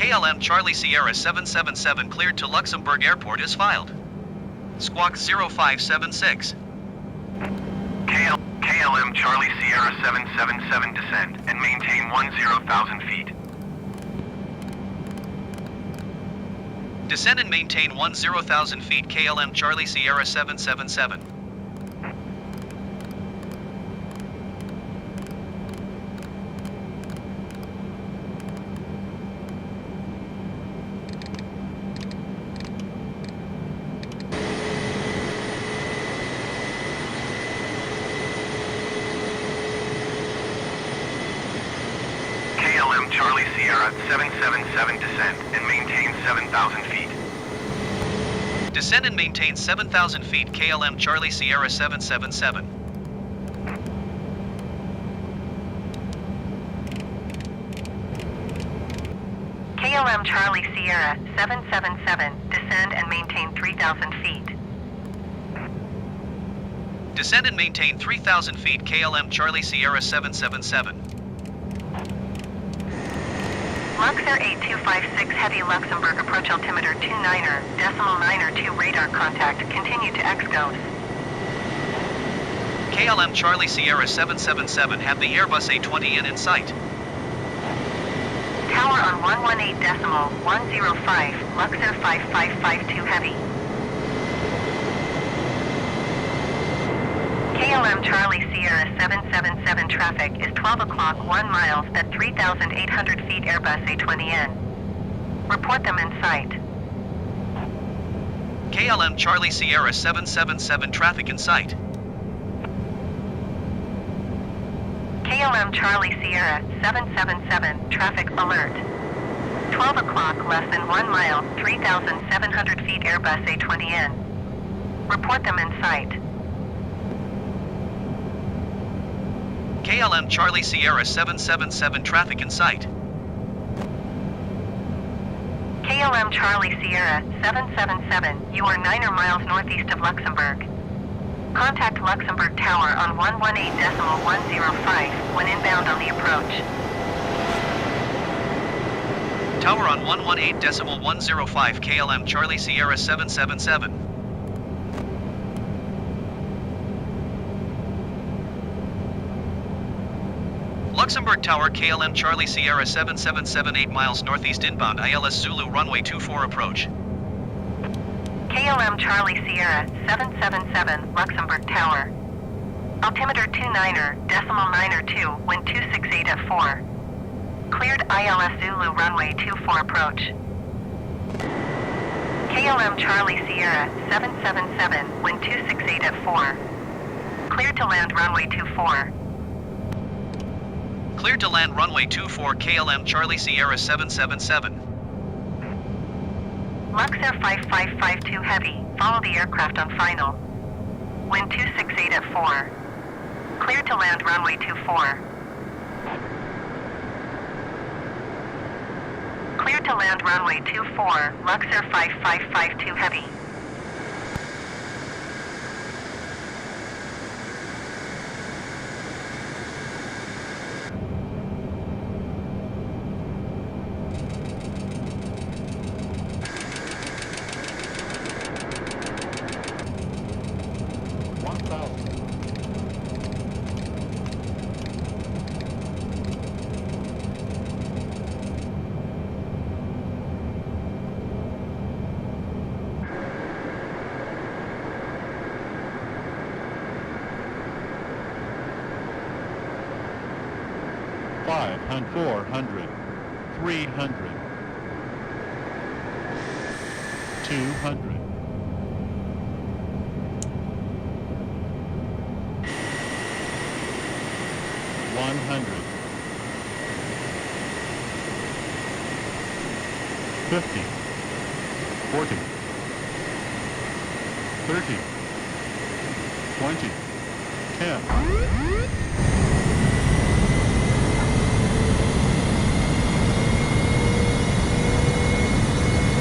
KLM Charlie Sierra 777 cleared to Luxembourg Airport is filed. Squawk 0576. KLM Charlie Sierra 777 descend and maintain 10,000 feet. Descend and maintain 10,000 feet KLM Charlie Sierra 777. KLM Charlie Sierra 777 descend and maintain 7,000 feet. Descend and maintain 7,000 feet KLM Charlie Sierra 777. KLM Charlie Sierra 777 descend and maintain 3,000 feet. Descend and maintain 3,000 feet KLM Charlie Sierra 777. Luxair 8256 Heavy Luxembourg approach altimeter 29.92 radar contact. Continue to X-Ghost. KLM Charlie Sierra 777 have the Airbus A20N in sight. Tower on 118.105, Luxair 5552 Heavy. KLM Charlie Sierra 777 traffic is 12 o'clock 1 miles at 3,800 feet Airbus A20N. Report them in sight. KLM Charlie Sierra 777 traffic in sight. KLM Charlie Sierra 777 traffic alert. 12 o'clock less than 1 mile, 3,700 feet Airbus A20N. Report them in sight. KLM Charlie Sierra 777 traffic in sight. KLM Charlie Sierra 777, you are 9 miles northeast of Luxembourg. Contact Luxembourg Tower on 118.105 when inbound on the approach. Tower on 118.105 KLM Charlie Sierra 777. Luxembourg Tower KLM Charlie Sierra 777 8 miles northeast inbound ILS Zulu runway 24 approach. KLM Charlie Sierra 777 Luxembourg Tower. Altimeter 29.92 wind 268 at 4. Cleared ILS Zulu runway 24 approach. KLM Charlie Sierra 777 wind 268 at 4. Cleared to land runway 24. Cleared to land runway 24 KLM Charlie Sierra 777. Luxair 5552 Heavy, follow the aircraft on final. Wind 268 at 4. Cleared to land runway 24. Cleared to land runway 24, Luxair 5552 Heavy. Five, 400, 300, 200, 100, 50, 40, 30, 20, 10.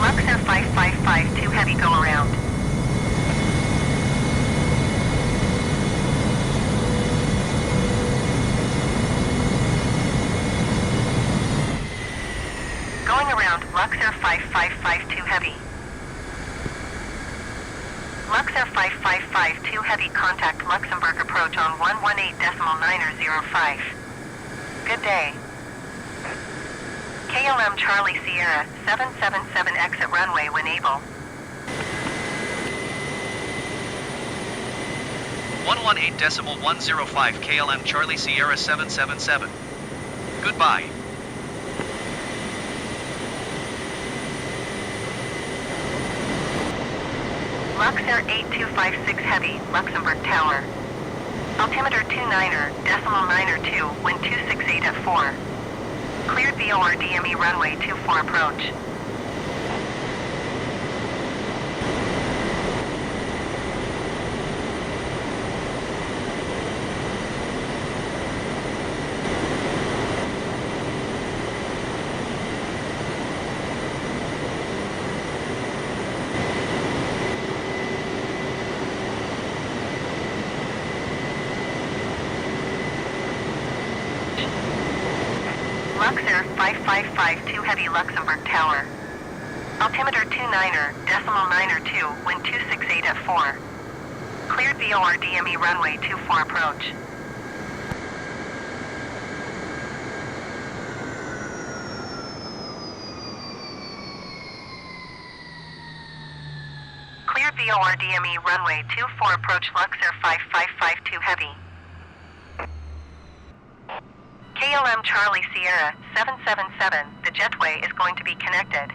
Luxair 5552 Heavy, go around. Going around Luxair 5552 Heavy contact Luxembourg approach on 118.905. Good day. KLM Charlie Sierra 777 exit runway when able. 118.105 KLM Charlie Sierra 777. Goodbye. Luxair 8256 Heavy, Luxembourg Tower. Altimeter 29er.902, wind 268 at 4. Cleared VOR DME runway 24 approach. Luxair 5552 Heavy Luxembourg Tower. Altimeter 29er.902, wind 268 at 4. Cleared VOR DME runway 24 approach. Cleared VOR DME runway 24 approach Luxair 5552 Heavy. KLM Charlie Sierra 777, the jetway is going to be connected.